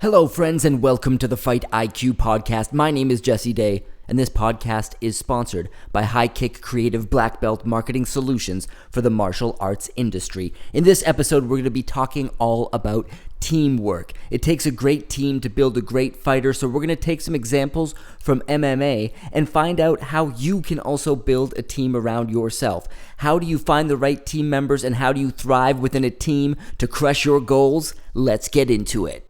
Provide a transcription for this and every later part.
Hello, friends, and welcome to the Fight IQ podcast. My name is Jesse Day, and this podcast is sponsored by High Kick Creative Black Belt Marketing Solutions for the martial arts industry. In this episode, we're going to be talking all about teamwork. It takes a great team to build a great fighter, so we're going to take some examples from MMA and find out how you can also build a team around yourself. How do you find the right team members, and how do you thrive within a team to crush your goals? Let's get into it.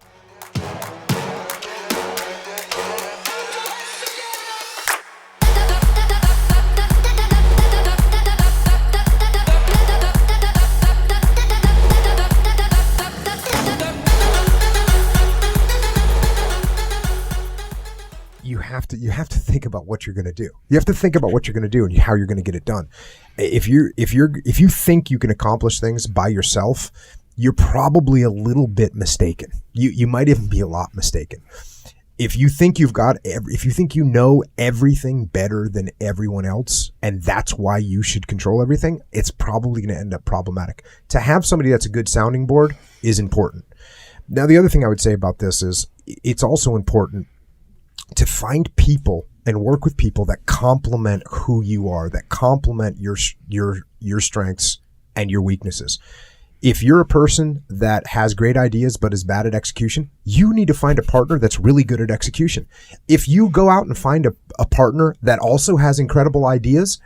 You have to think about what you're going to do. You have to think about what you're going to do and how you're going to get it done. If you think you can accomplish things by yourself, you're probably a little bit mistaken. You might even be a lot mistaken. If you think if you think you know everything better than everyone else, and that's why you should control everything, it's probably going to end up problematic. To have somebody that's a good sounding board is important. Now, the other thing I would say about this is it's also important to find people and work with people that complement who you are, that complement your strengths and your weaknesses. If you're a person that has great ideas but is bad at execution, you need to find a partner that's really good at execution. If you go out and find a partner that also has incredible ideas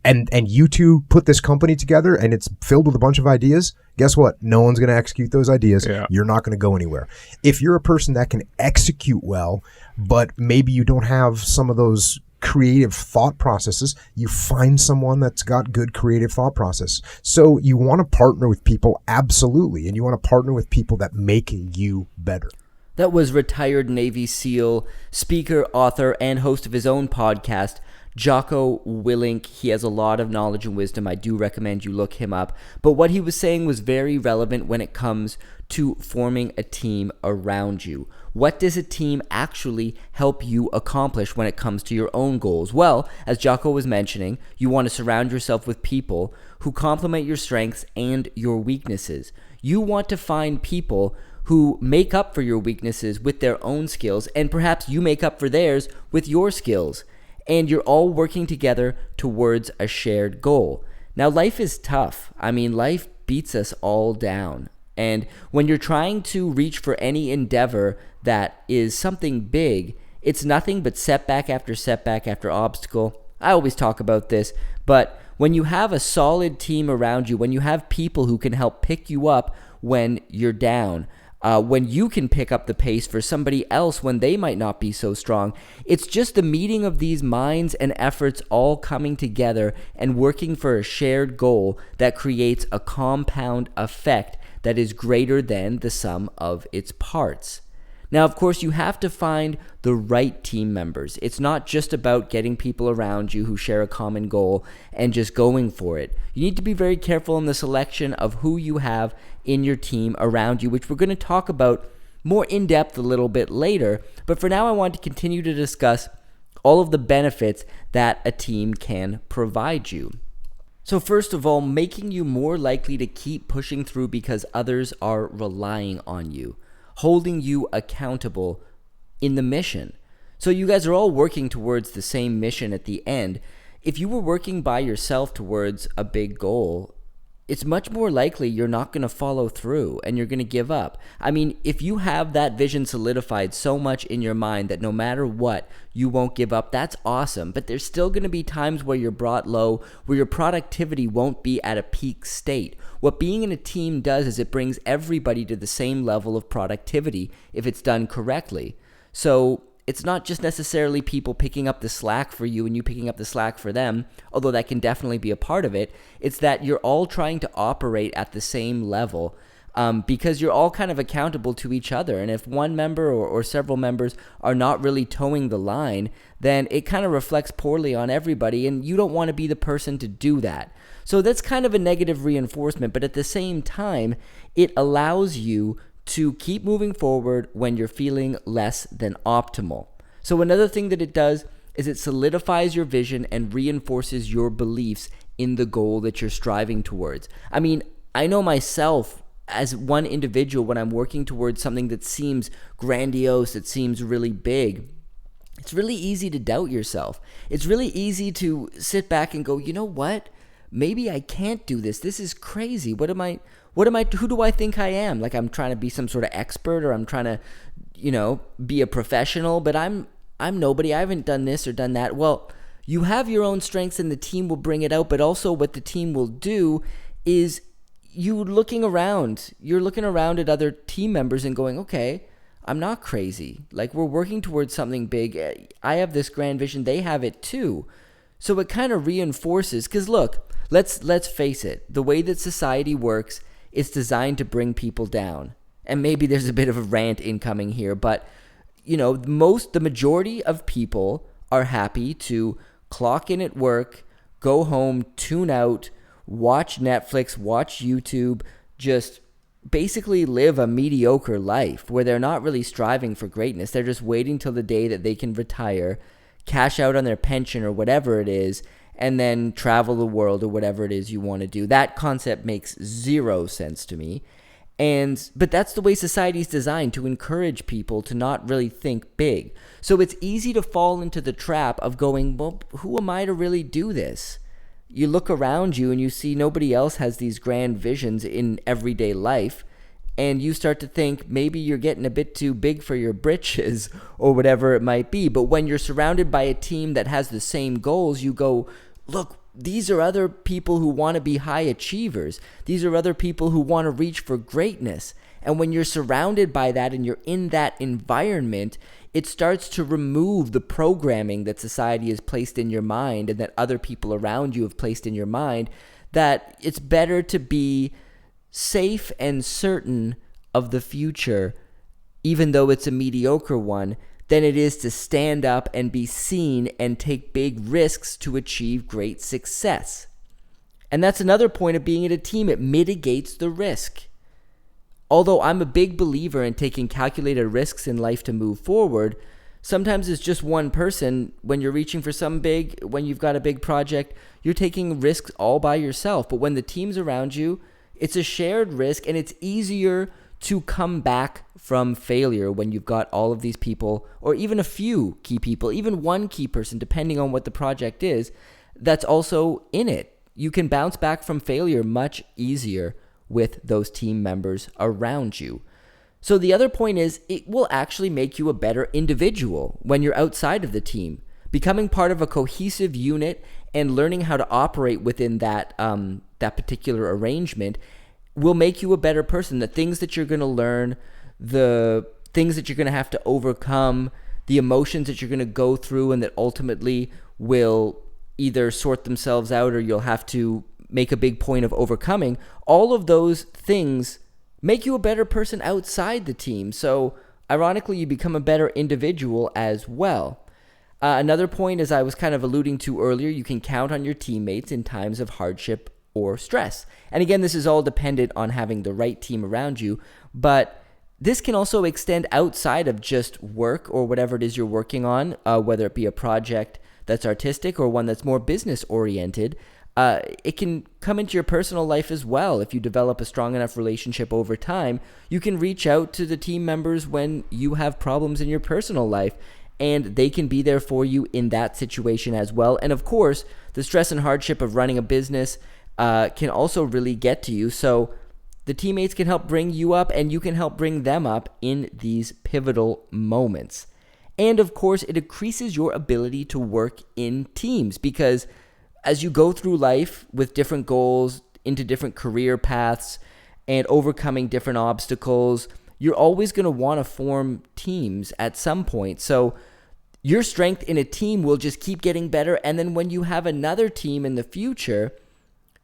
and you two put this company together and it's filled with a bunch of ideas, guess what? No one's going to execute those ideas. Yeah. You're not going to go anywhere. If you're a person that can execute well, but maybe you don't have some of those creative thought processes, you find someone that's got good creative thought process. So you want to partner with people, absolutely, and you want to partner with people that make you better. That was retired Navy SEAL, speaker, author, and host of his own podcast, Jocko Willink. He has a lot of knowledge and wisdom. I do recommend you look him up. But what he was saying was very relevant when it comes to forming a team around you. What does a team actually help you accomplish when it comes to your own goals? Well, as Jocko was mentioning, you want to surround yourself with people who complement your strengths and your weaknesses. You want to find people who make up for your weaknesses with their own skills, and perhaps you make up for theirs with your skills. And you're all working together towards a shared goal. Now, life is tough. Life beats us all down. And when you're trying to reach for any endeavor that is something big, it's nothing but setback after obstacle. I always talk about this, but when you have a solid team around you, when you have people who can help pick you up when you're down, when you can pick up the pace for somebody else when they might not be so strong. It's just the meeting of these minds and efforts all coming together and working for a shared goal that creates a compound effect that is greater than the sum of its parts. Now, of course, you have to find the right team members. It's not just about getting people around you who share a common goal and just going for it. You need to be very careful in the selection of who you have in your team around you, which we're going to talk about more in depth a little bit later. But for now, I want to continue to discuss all of the benefits that a team can provide you. So first of all, making you more likely to keep pushing through because others are relying on you, holding you accountable in the mission. So you guys are all working towards the same mission at the end. If you were working by yourself towards a big goal, it's much more likely you're not going to follow through and you're going to give up. If you have that vision solidified so much in your mind that no matter what, you won't give up, that's awesome. But there's still going to be times where you're brought low, where your productivity won't be at a peak state. What being in a team does is it brings everybody to the same level of productivity if it's done correctly. So it's not just necessarily people picking up the slack for you and you picking up the slack for them, although that can definitely be a part of it. It's that you're all trying to operate at the same level because you're all kind of accountable to each other. And if one member or several members are not really towing the line, then it kind of reflects poorly on everybody, and you don't want to be the person to do that. So that's kind of a negative reinforcement, but at the same time, it allows you to keep moving forward when you're feeling less than optimal. So another thing that it does is it solidifies your vision and reinforces your beliefs in the goal that you're striving towards. I know myself, as one individual, when I'm working towards something that seems grandiose, that seems really big, it's really easy to doubt yourself. It's really easy to sit back and go, you know what? Maybe I can't do this. This is crazy. Who do I think I am? Like I'm trying to be some sort of expert, or I'm trying to, be a professional, but I'm nobody. I haven't done this or done that. Well, you have your own strengths and the team will bring it out, but also what the team will do is you're looking around at other team members and going, okay, I'm not crazy. Like we're working towards something big. I have this grand vision. They have it too. So it kind of reinforces, because look, let's face it, the way that society works, it's designed to bring people down. And maybe there's a bit of a rant incoming here, but the majority of people are happy to clock in at work, go home, tune out, watch Netflix, watch YouTube, just basically live a mediocre life where they're not really striving for greatness. They're just waiting till the day that they can retire, cash out on their pension or whatever it is, and then travel the world or whatever it is you want to do. That concept makes zero sense to me. But that's the way society is designed, to encourage people to not really think big. So it's easy to fall into the trap of going, well, who am I to really do this? You look around you and you see nobody else has these grand visions in everyday life, and you start to think maybe you're getting a bit too big for your britches or whatever it might be. But when you're surrounded by a team that has the same goals, you go, look, these are other people who want to be high achievers. These are other people who want to reach for greatness. And when you're surrounded by that and you're in that environment, it starts to remove the programming that society has placed in your mind and that other people around you have placed in your mind, that it's better to be safe and certain of the future, even though it's a mediocre one, than it is to stand up and be seen and take big risks to achieve great success. And that's another point of being in a team. It mitigates the risk. Although I'm a big believer in taking calculated risks in life to move forward, sometimes it's just one person. When you're reaching for when you've got a big project, you're taking risks all by yourself. But when the team's around you, it's a shared risk, and it's easier to come back from failure when you've got all of these people, or even a few key people, even one key person, depending on what the project is, that's also in it. You can bounce back from failure much easier with those team members around you. So the other point is, it will actually make you a better individual when you're outside of the team. Becoming part of a cohesive unit and learning how to operate within that particular arrangement will make you a better person. The things that you're going to learn, the things that you're going to have to overcome, the emotions that you're going to go through and that ultimately will either sort themselves out or you'll have to make a big point of overcoming, all of those things make you a better person outside the team. So ironically, you become a better individual as well. Another point, as I was kind of alluding to earlier, you can count on your teammates in times of hardship or stress. And again, this is all dependent on having the right team around you, but this can also extend outside of just work or whatever it is you're working on, whether it be a project that's artistic or one that's more business oriented. It can come into your personal life as well. If you develop a strong enough relationship over time, you can reach out to the team members when you have problems in your personal life, and they can be there for you in that situation as well. And of course, the stress and hardship of running a business can also really get to you. So the teammates can help bring you up, and you can help bring them up in these pivotal moments. And of course, it increases your ability to work in teams, because as you go through life with different goals, into different career paths, and overcoming different obstacles, you're always going to want to form teams at some point. So your strength in a team will just keep getting better. And then when you have another team in the future,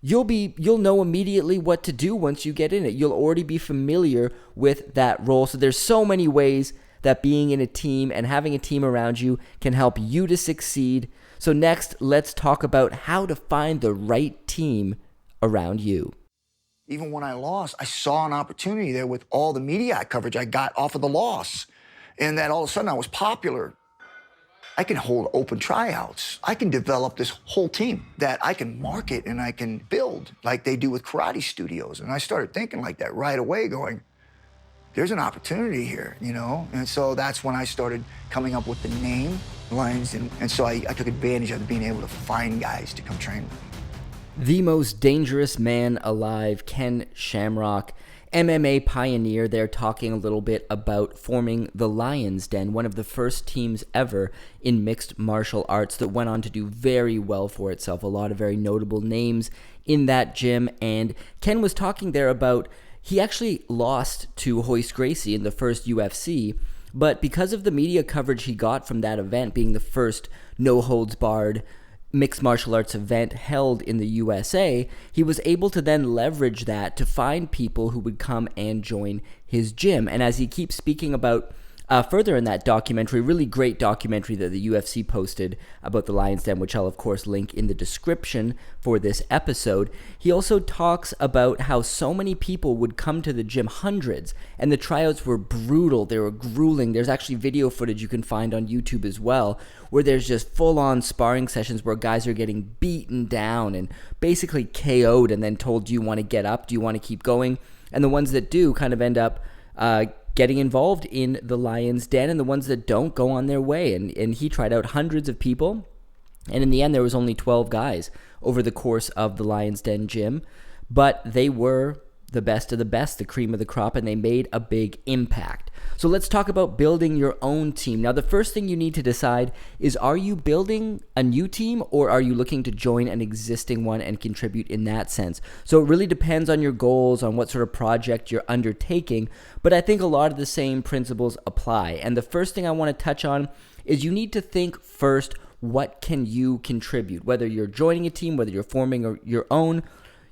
you'll know immediately what to do once you get in it. You'll already be familiar with that role. So there's so many ways that being in a team and having a team around you can help you to succeed. So next, let's talk about how to find the right team around you. Even when I lost, I saw an opportunity there with all the media coverage I got off of the loss. And that all of a sudden I was popular. I can hold open tryouts. I can develop this whole team that I can market and I can build like they do with karate studios. And I started thinking like that right away, going, there's an opportunity here, you know? And so that's when I started coming up with the name, Lions. And so I took advantage of being able to find guys to come train with me. The most dangerous man alive, Ken Shamrock, MMA pioneer. They're talking a little bit about forming the Lions Den, one of the first teams ever in mixed martial arts that went on to do very well for itself. A lot of very notable names in that gym. And Ken was talking there about he actually lost to Royce Gracie in the first UFC, but because of the media coverage he got from that event being the first no-holds-barred mixed martial arts event held in the USA, he was able to then leverage that to find people who would come and join his gym. And as he keeps speaking about further in that documentary, really great documentary that the UFC posted about the Lions Den, which I'll of course link in the description for this episode, he also talks about how so many people would come to the gym, hundreds, and the tryouts were brutal, they were grueling. There's actually video footage you can find on YouTube as well, where there's just full-on sparring sessions where guys are getting beaten down and basically KO'd and then told, do you want to get up, do you want to keep going? And the ones that do kind of end up getting involved in the Lions Den, and the ones that don't go on their way. And he tried out hundreds of people, and in the end there was only 12 guys over the course of the Lions Den gym, but they were the best of the best, the cream of the crop, and they made a big impact. So let's talk about building your own team. Now, the first thing you need to decide is, are you building a new team or are you looking to join an existing one and contribute in that sense? So it really depends on your goals, on what sort of project you're undertaking, but I think a lot of the same principles apply. And the first thing I want to touch on is you need to think first, what can you contribute? Whether you're joining a team, whether you're forming your own,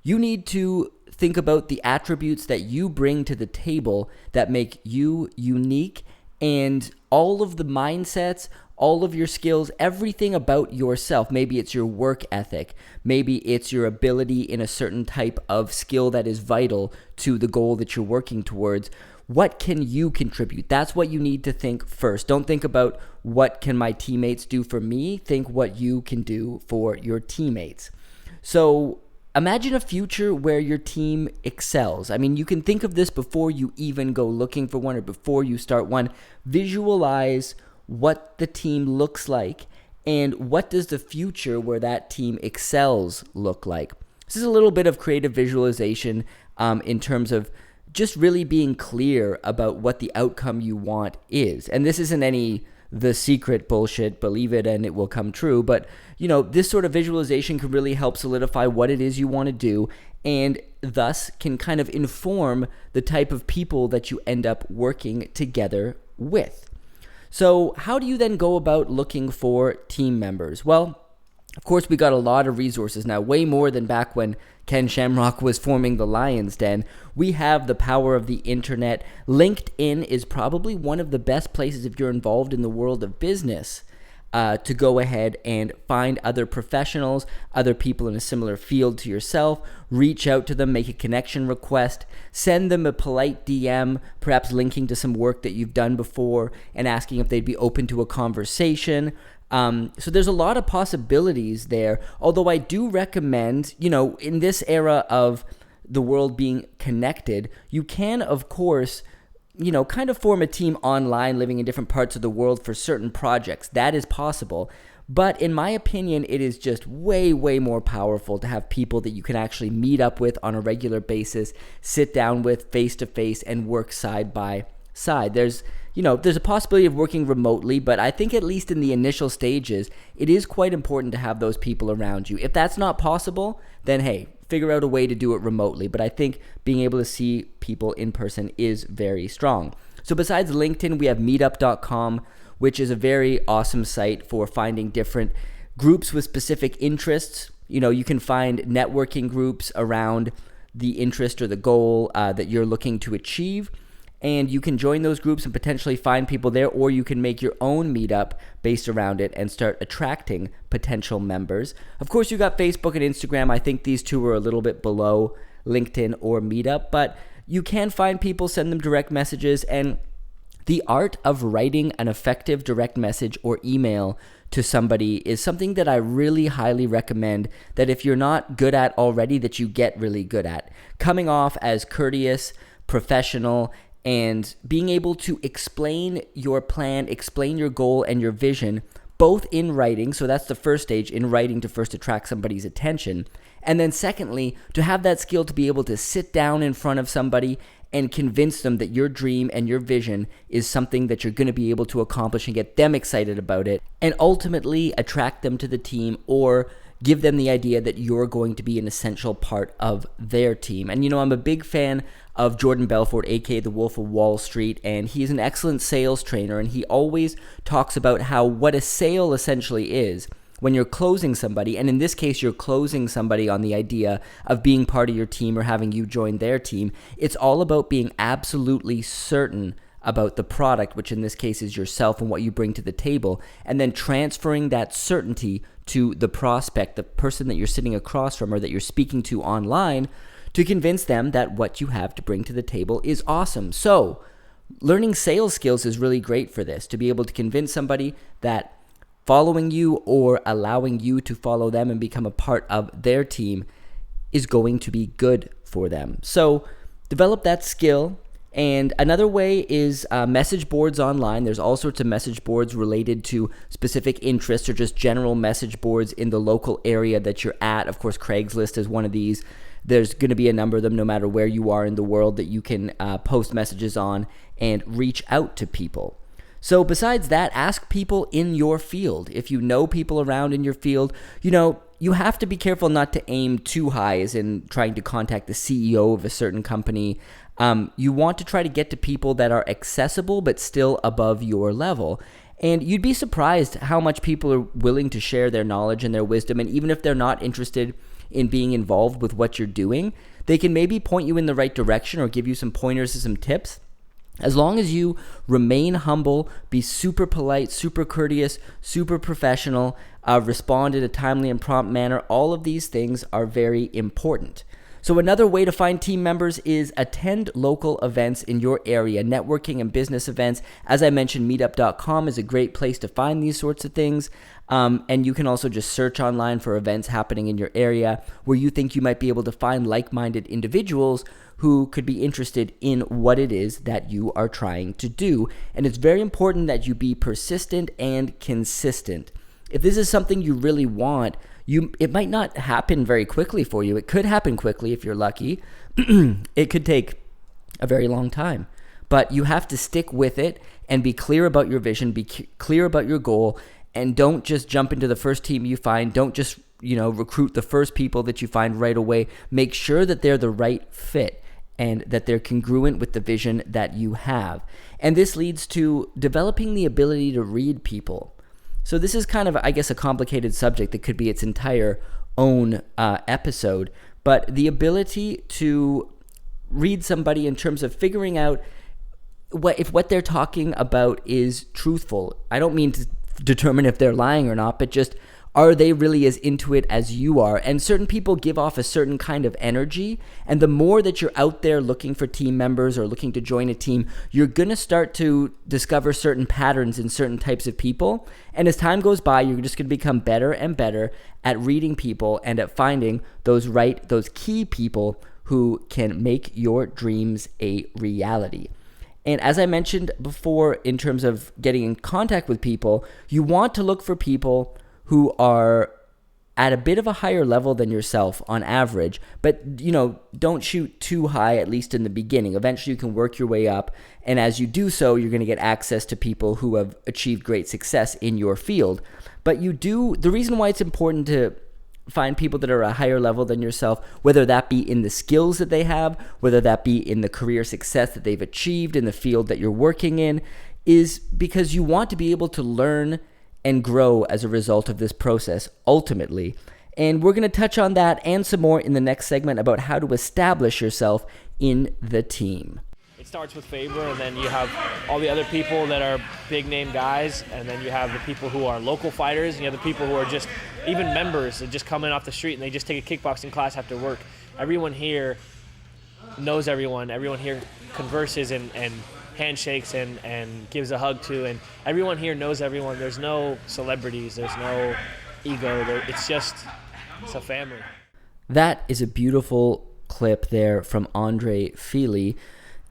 you need to think about the attributes that you bring to the table that make you unique, and all of the mindsets, all of your skills, everything about yourself. Maybe it's your work ethic. Maybe it's your ability in a certain type of skill that is vital to the goal that you're working towards. What can you contribute? That's what you need to think first. Don't think about what can my teammates do for me. Think what you can do for your teammates. So imagine a future where your team excels. I mean, you can think of this before you even go looking for one or before you start one. Visualize what the team looks like and what does the future where that team excels look like. This is a little bit of creative visualization in terms of just really being clear about what the outcome you want is. And this isn't any The Secret bullshit, believe it and it will come true. But, you know, this sort of visualization can really help solidify what it is you want to do, and thus can kind of inform the type of people that you end up working together with. So how do you then go about looking for team members? Well, of course, we got a lot of resources now, way more than back when Ken Shamrock was forming the Lions Den. We have the power of the internet. LinkedIn is probably one of the best places if you're involved in the world of business to go ahead and find other professionals, other people in a similar field to yourself, reach out to them, make a connection request, send them a polite DM, perhaps linking to some work that you've done before and asking if they'd be open to a conversation. So there's a lot of possibilities there, although I do recommend, you know, in this era of the world being connected, you can, of course, you know, kind of form a team online living in different parts of the world for certain projects. That is possible. But in my opinion, it is just way, way more powerful to have people that you can actually meet up with on a regular basis, sit down with face to face and work side by side. There's a possibility of working remotely, but I think at least in the initial stages, it is quite important to have those people around you. If that's not possible, then hey, figure out a way to do it remotely. But I think being able to see people in person is very strong. So besides LinkedIn, we have meetup.com, which is a very awesome site for finding different groups with specific interests. You know, you can find networking groups around the interest or the goal that you're looking to achieve. And you can join those groups and potentially find people there, or you can make your own meetup based around it and start attracting potential members. Of course, you got Facebook and Instagram. I think these two are a little bit below LinkedIn or Meetup, but you can find people, send them direct messages, and The art of writing an effective direct message or email to somebody is something that I really highly recommend that if you're not good at already, that you get really good at. Coming off as courteous, professional, and being able to explain your plan, explain your goal and your vision, both in writing. So that's the first stage, in writing, to first attract somebody's attention. And then secondly, to have that skill to be able to sit down in front of somebody and convince them that your dream and your vision is something that you're going to be able to accomplish and get them excited about it, and ultimately attract them to the team or give them the idea that you're going to be an essential part of their team. And I'm a big fan of Jordan Belfort, aka the Wolf of Wall Street, and he's an excellent sales trainer, and he always talks about how what a sale essentially is when you're closing somebody, and in this case, you're closing somebody on the idea of being part of your team or having you join their team. It's all about being absolutely certain about the product, which in this case is yourself and what you bring to the table, and then transferring that certainty to the prospect, the person that you're sitting across from or that you're speaking to online, to convince them that what you have to bring to the table is awesome. So, learning sales skills is really great for this, to be able to convince somebody that following you or allowing you to follow them and become a part of their team is going to be good for them. So develop that skill. And another way is message boards online. There's all sorts of message boards related to specific interests or just general message boards in the local area that you're at. Of course, Craigslist is one of these. There's going to be a number of them no matter where you are in the world that you can post messages on and reach out to people. So besides that, ask people in your field. If you know people around in your field, you have to be careful not to aim too high, as in trying to contact the CEO of a certain company. You want to try to get to people that are accessible but still above your level. And you'd be surprised how much people are willing to share their knowledge and their wisdom. And even if they're not interested in being involved with what you're doing, they can maybe point you in the right direction or give you some pointers and some tips. As long as you remain humble, be super polite, super courteous, super professional, respond in a timely and prompt manner, all of these things are very important. So another way to find team members is attend local events in your area, networking and business events. As I mentioned, meetup.com is a great place to find these sorts of things. And you can also just search online for events happening in your area where you think you might be able to find like-minded individuals who could be interested in what it is that you are trying to do. And it's very important that you be persistent and consistent. If this is something you really want, it might not happen very quickly for you. It could happen quickly if you're lucky. It could take a very long time. But you have to stick with it and be clear about your vision, be clear about your goal, and don't just jump into the first team you find. Don't just, recruit the first people that you find right away. Make sure that they're the right fit and that they're congruent with the vision that you have. And this leads to developing the ability to read people. So this is kind of, I guess, a complicated subject that could be its entire own episode. But the ability to read somebody in terms of figuring out if what they're talking about is truthful. I don't mean to determine if they're lying or not, but just, are they really as into it as you are? And certain people give off a certain kind of energy. And the more that you're out there looking for team members or looking to join a team, you're going to start to discover certain patterns in certain types of people. And as time goes by, you're just going to become better and better at reading people and at finding those key people who can make your dreams a reality. And as I mentioned before, in terms of getting in contact with people, you want to look for people who are at a bit of a higher level than yourself on average, but don't shoot too high, at least in the beginning. Eventually you can work your way up, and as you do so, you're going to get access to people who have achieved great success in your field. But the reason why it's important to find people that are a higher level than yourself, whether that be in the skills that they have, whether that be in the career success that they've achieved in the field that you're working in, is because you want to be able to learn and grow as a result of this process, ultimately. And we're going to touch on that and some more in the next segment about how to establish yourself in the team. It starts with Faber, and then you have all the other people that are big name guys, and then you have the people who are local fighters, and you have the people who are just even members that just come in off the street and they just take a kickboxing class after work. Everyone here knows everyone. Everyone here converses and handshakes and gives a hug to, and everyone here knows everyone. There's no celebrities, there's no ego. It's a family. That is a beautiful clip there from Andre Fili,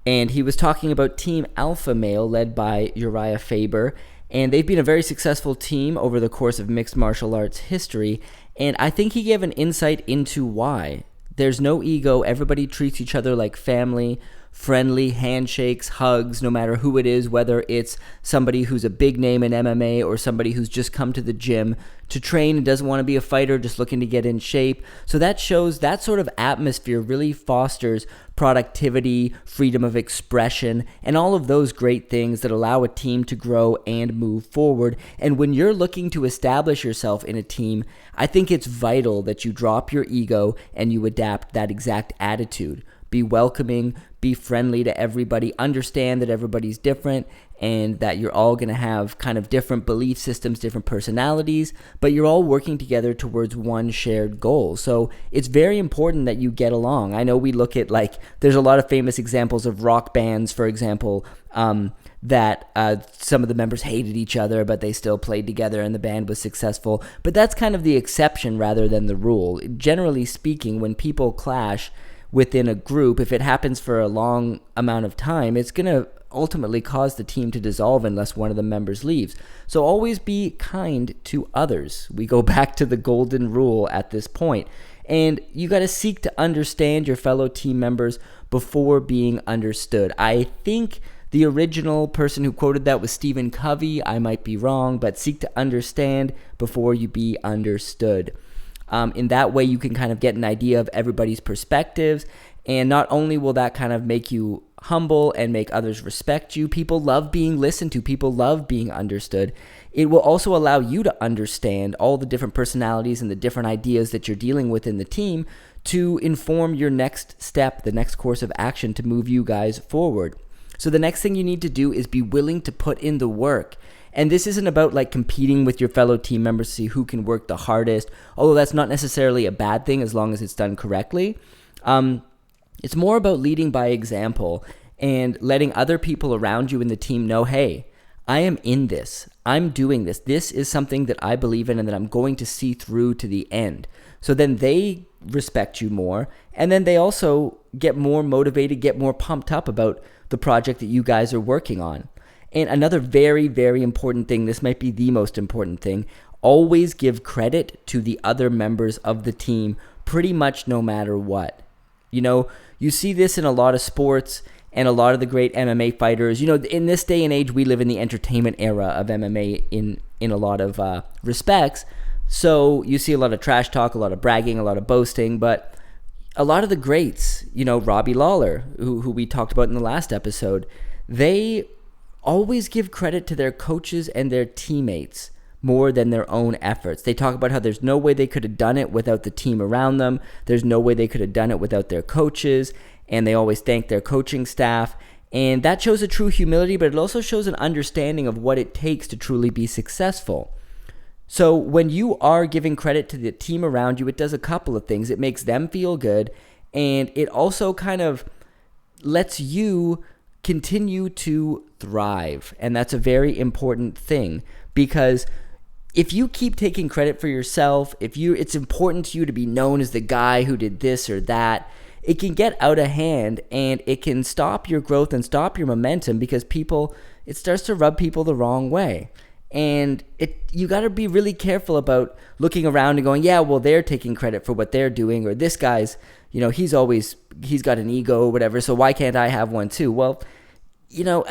and he was talking about Team Alpha Male led by Uriah Faber, and they've been a very successful team over the course of mixed martial arts history, and I think he gave an insight into why. There's no ego. Everybody treats each other like family, friendly handshakes, hugs, no matter who it is, whether it's somebody who's a big name in MMA or somebody who's just come to the gym to train and doesn't want to be a fighter, just looking to get in shape. So that shows that sort of atmosphere really fosters productivity, freedom of expression, and all of those great things that allow a team to grow and move forward. And when you're looking to establish yourself in a team, I think it's vital that you drop your ego and you adapt that exact attitude. Be welcoming, be friendly to everybody, understand that everybody's different and that you're all going to have kind of different belief systems, different personalities, but you're all working together towards one shared goal. So it's very important that you get along. I know we look at, like, there's a lot of famous examples of rock bands, for example, that some of the members hated each other, but they still played together and the band was successful. But that's kind of the exception rather than the rule. Generally speaking, when people clash within a group, if it happens for a long amount of time, it's going to ultimately cause the team to dissolve unless one of the members leaves. So always be kind to others. We go back to the golden rule at this point. And you got to seek to understand your fellow team members before being understood. I think the original person who quoted that was Stephen Covey. I might be wrong, but seek to understand before you be understood. In that way, you can kind of get an idea of everybody's perspectives, and not only will that kind of make you humble and make others respect you, people love being listened to, people love being understood. It will also allow you to understand all the different personalities and the different ideas that you're dealing with in the team to inform your next step, the next course of action to move you guys forward. So the next thing you need to do is be willing to put in the work. And this isn't about like competing with your fellow team members to see who can work the hardest, although that's not necessarily a bad thing as long as it's done correctly. It's more about leading by example and letting other people around you in the team know, hey, I am in this. I'm doing this. This is something that I believe in and that I'm going to see through to the end. So then they respect you more, and then they also get more motivated, get more pumped up about the project that you guys are working on. And another very, very important thing, this might be the most important thing, always give credit to the other members of the team pretty much no matter what. You know, you see this in a lot of sports and a lot of the great MMA fighters. You know, in this day and age, we live in the entertainment era of MMA in a lot of respects. So you see a lot of trash talk, a lot of bragging, a lot of boasting, but a lot of the greats, you know, Robbie Lawler, who we talked about in the last episode, they always give credit to their coaches and their teammates more than their own efforts. They talk about how there's no way they could have done it without the team around them. There's no way they could have done it without their coaches, and they always thank their coaching staff. And that shows a true humility, but it also shows an understanding of what it takes to truly be successful. So when you are giving credit to the team around you, it does a couple of things. It makes them feel good, and it also kind of lets you continue to thrive. And that's a very important thing, because if you keep taking credit for yourself, it's important to you to be known as the guy who did this or that, it can get out of hand and it can stop your growth and stop your momentum, because it starts to rub people the wrong way. And you got to be really careful about looking around and going, yeah, well, they're taking credit for what they're doing, or this guy's, you know, he's got an ego or whatever, so why can't I have one too? Well, you know,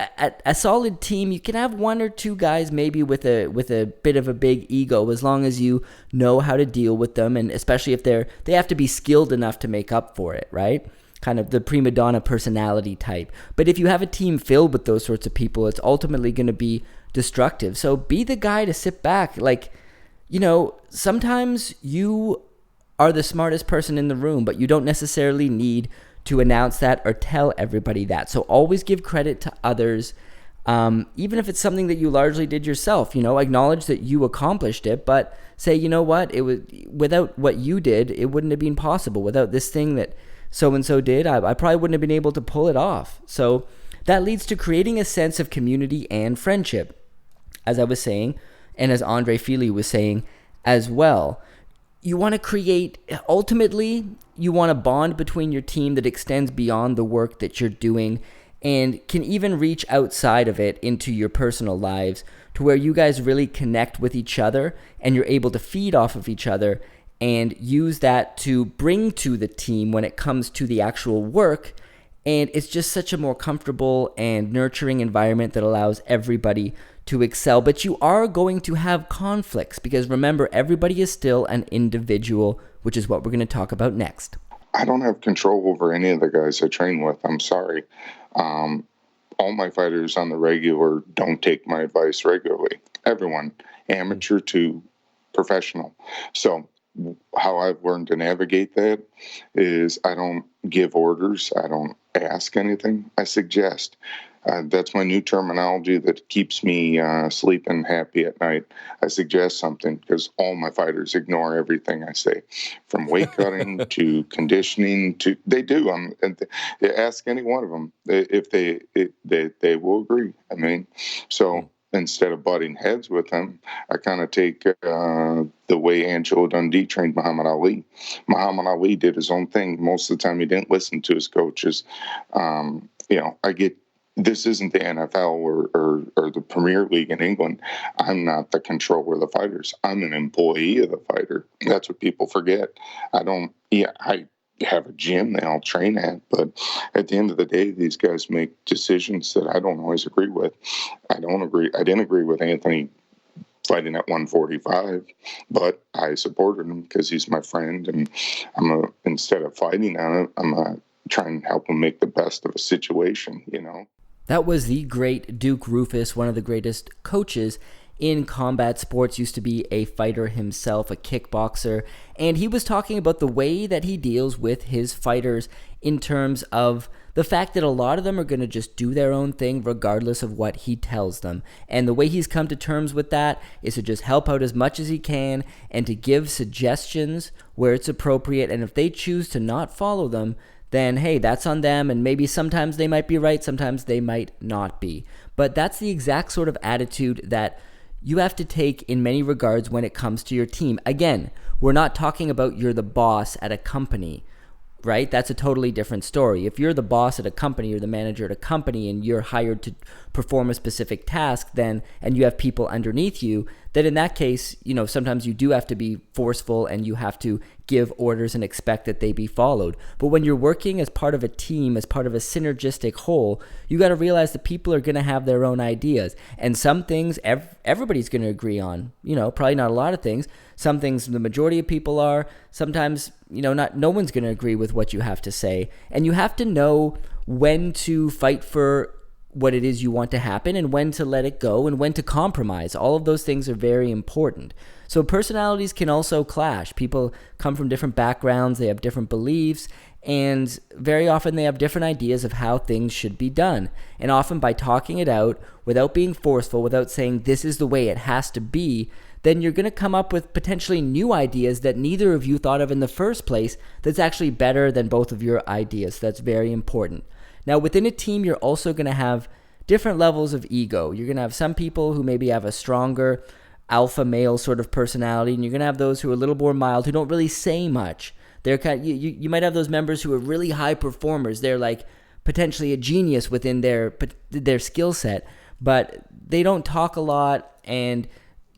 a solid team, you can have one or two guys maybe with a bit of a big ego, as long as you know how to deal with them, and especially if they have to be skilled enough to make up for it, right? Kind of the prima donna personality type. But if you have a team filled with those sorts of people, it's ultimately going to be destructive. So be the guy to sit back. Like, you know, sometimes you are the smartest person in the room, but you don't necessarily need to announce that or tell everybody that. So always give credit to others, even if it's something that you largely did yourself. You know, acknowledge that you accomplished it, but say, you know what, it was without what you did, it wouldn't have been possible. Without this thing that so and so did, I probably wouldn't have been able to pull it off. So that leads to creating a sense of community and friendship. As I was saying, and as Andre Fili was saying as well, you want to create, ultimately, you want a bond between your team that extends beyond the work that you're doing and can even reach outside of it into your personal lives, to where you guys really connect with each other and you're able to feed off of each other and use that to bring to the team when it comes to the actual work. And it's just such a more comfortable and nurturing environment that allows everybody to excel. But you are going to have conflicts, because remember, everybody is still an individual, which is what we're going to talk about next. I don't have control over any of the guys I train with. I'm sorry. All my fighters on the regular don't take my advice regularly. Everyone, amateur to professional. So how I've learned to navigate that is I don't give orders. I don't ask anything. I suggest. That's my new terminology that keeps me sleeping happy at night. I suggest something, because all my fighters ignore everything I say, from weight cutting to conditioning to they do. Ask any one of them if they will agree. I mean, so instead of butting heads with them, I kind of take the way Angelo Dundee trained Muhammad Ali. Muhammad Ali did his own thing. Most of the time, he didn't listen to his coaches. This isn't the NFL or the Premier League in England. I'm not the controller of the fighters. I'm an employee of the fighter. That's what people forget. I have a gym they all train at, but at the end of the day, these guys make decisions that I don't always agree with. I didn't agree with Anthony fighting at 145, but I supported him because he's my friend, and instead of fighting on it, I'm gonna try and help him make the best of a situation, you know. That was the great Duke Roufus, one of the greatest coaches in combat sports, used to be a fighter himself, a kickboxer, and he was talking about the way that he deals with his fighters in terms of the fact that a lot of them are going to just do their own thing regardless of what he tells them. And the way he's come to terms with that is to just help out as much as he can and to give suggestions where it's appropriate, and if they choose to not follow them, then hey, that's on them, and maybe sometimes they might be right, sometimes they might not be. But that's the exact sort of attitude that you have to take in many regards when it comes to your team. Again, we're not talking about you're the boss at a company, right? That's a totally different story. If you're the boss at a company or the manager at a company and you're hired to perform a specific task, then, and you have people underneath you, then in that case, sometimes you do have to be forceful and you have to give orders and expect that they be followed. But when you're working as part of a team, as part of a synergistic whole, you got to realize that people are going to have their own ideas. And some things everybody's going to agree on, probably not a lot of things. Some things the majority of people are. Sometimes, no one's going to agree with what you have to say. And you have to know when to fight for what it is you want to happen and when to let it go and when to compromise. All of those things are very important. So personalities can also clash. People come from different backgrounds, they have different beliefs, and very often they have different ideas of how things should be done. And often by talking it out, without being forceful, without saying this is the way it has to be, then you're going to come up with potentially new ideas that neither of you thought of in the first place that's actually better than both of your ideas. That's very important. Now, within a team, you're also going to have different levels of ego. You're going to have some people who maybe have a stronger alpha male sort of personality, and you're going to have those who are a little more mild, who don't really say much. They're you might have those members who are really high performers. They're like potentially a genius within their skill set, but they don't talk a lot,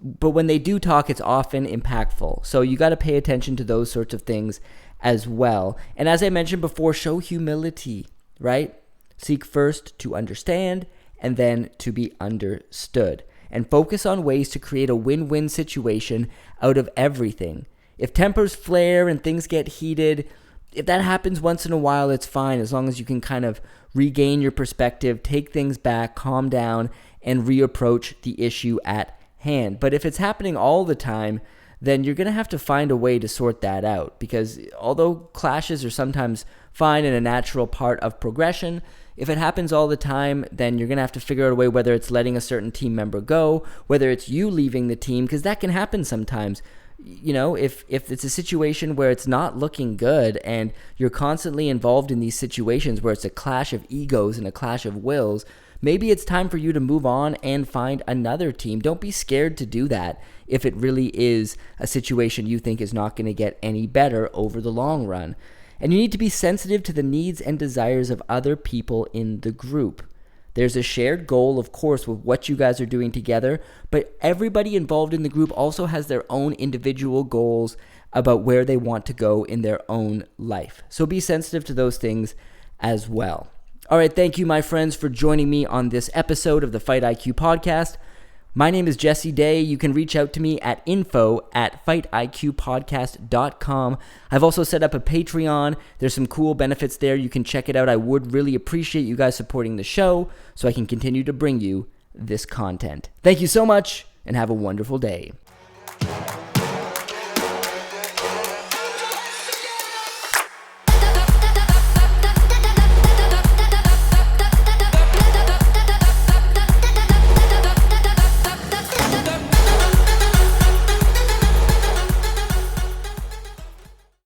but when they do talk, it's often impactful. So you got to pay attention to those sorts of things as well. And as I mentioned before, show humility. Right? Seek first to understand and then to be understood. And focus on ways to create a win-win situation out of everything. If tempers flare and things get heated, if that happens once in a while, it's fine, as long as you can kind of regain your perspective, take things back, calm down, and reapproach the issue at hand. But if it's happening all the time, then you're going to have to find a way to sort that out, because although clashes are sometimes fine and a natural part of progression, if it happens all the time, then you're going to have to figure out a way, whether it's letting a certain team member go, whether it's you leaving the team, because that can happen sometimes. if it's a situation where it's not looking good and you're constantly involved in these situations where it's a clash of egos and a clash of wills, maybe it's time for you to move on and find another team. Don't be scared to do that if it really is a situation you think is not going to get any better over the long run. And you need to be sensitive to the needs and desires of other people in the group. There's a shared goal, of course, with what you guys are doing together, but everybody involved in the group also has their own individual goals about where they want to go in their own life. So be sensitive to those things as well. All right, thank you, my friends, for joining me on this episode of the Fight IQ podcast. My name is Jesse Day. You can reach out to me at info@fightiqpodcast.com. I've also set up a Patreon. There's some cool benefits there. You can check it out. I would really appreciate you guys supporting the show so I can continue to bring you this content. Thank you so much and have a wonderful day.